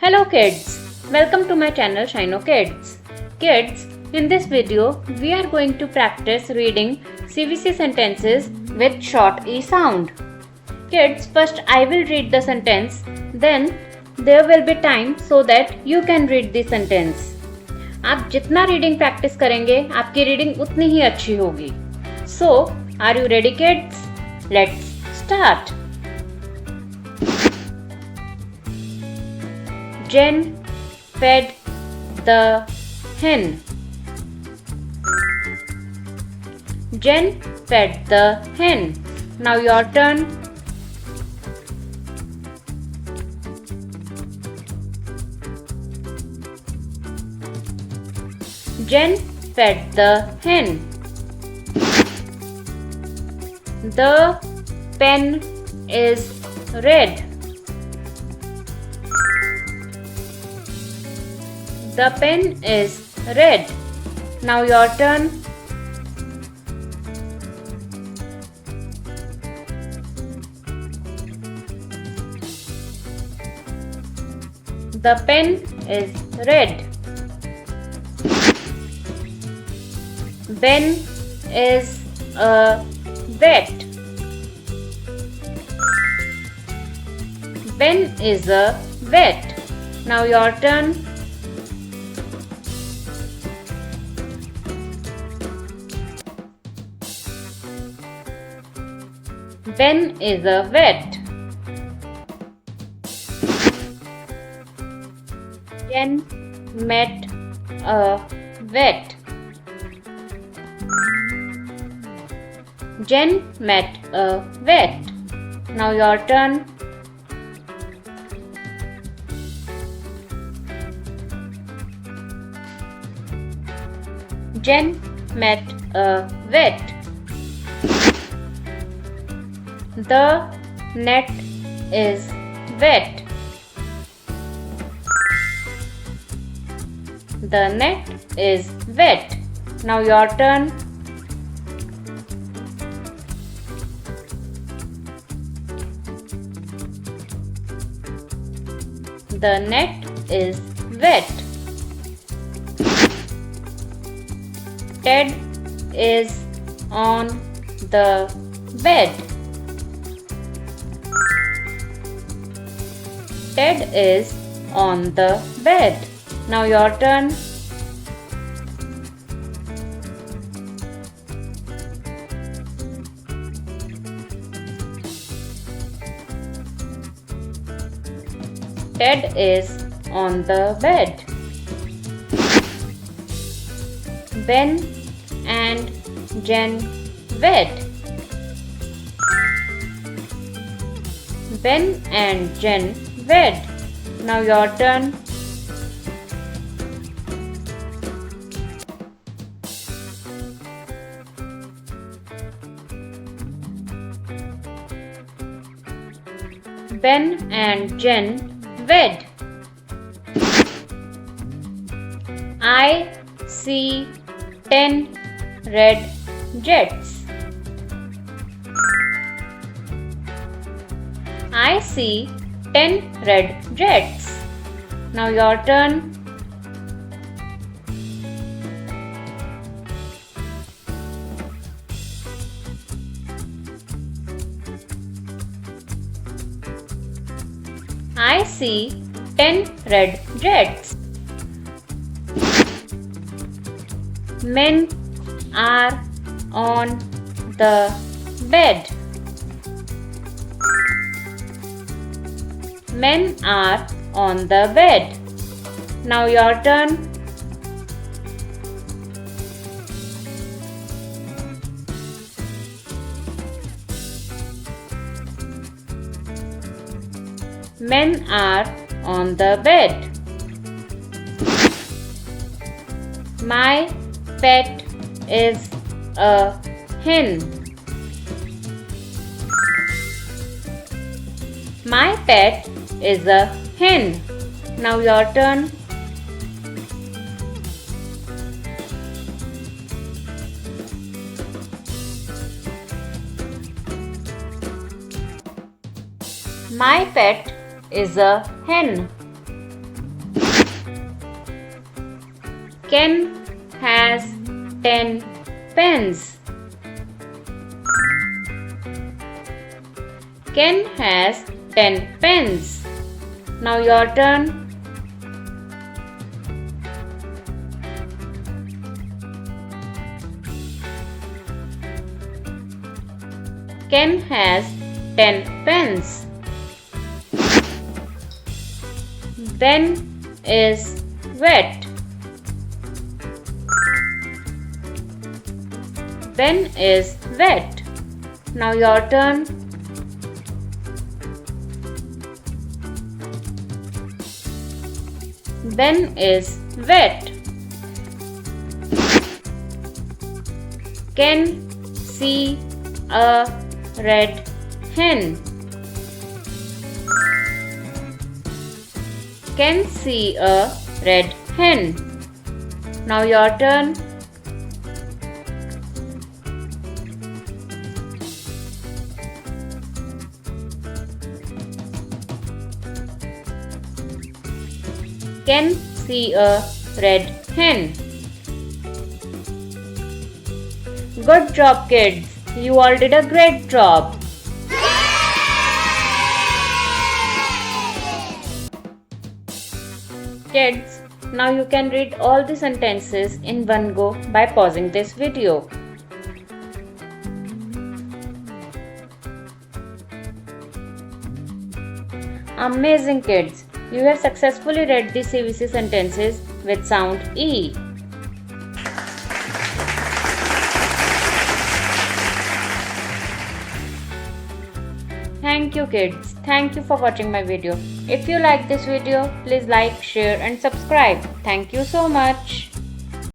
Hello kids, welcome to my channel Shino Kids. Kids, in this video we are going to practice reading CVC sentences with short E sound. Kids, first I will read the sentence, then there will be time so that you can read the sentence. आप जितना reading practice करेंगे आपकी reading उतनी ही अच्छी होगी. So, are you ready kids? Let's start. Jen fed the hen. Jen fed the hen. Now your turn. Jen fed the hen. The pen is red. The pen is red. Now your turn. The pen is red. Ben is a vet. Ben is a vet. Now your turn. Ben is a vet. Jen met a vet. Jen met a vet. Now your turn. Jen met a vet. The net is wet. The net is wet. Now your turn. The net is wet. Ted is on the bed. Ted is on the bed. Now your turn. Ted is on the bed. Ben and Jen wed. Ben and Jen wed. Now your turn. Ben and Jen wed. I see 10 red jets. I see 10 red jets. Now your turn. I see 10 red jets. Men are on the bed. Men are on the bed. Now your turn. Men are on the bed. My pet is a hen. My pet is a hen. Now your turn. My pet is a hen. Ken has 10 pens. Ken has 10 pens. Now your turn. Ken has 10 pens. Ben is wet. Ben is wet. Now your turn. Ben is wet. Can see a red hen. Can see a red hen. Now your turn. Can see a red hen. Good job, kids. You all did a great job. Kids, now you can read all the sentences in one go by pausing this video. Amazing, kids! You have successfully read the CVC sentences with sound E. Thank you, kids. Thank you for watching my video. If you like this video, please like, share and subscribe. Thank you so much.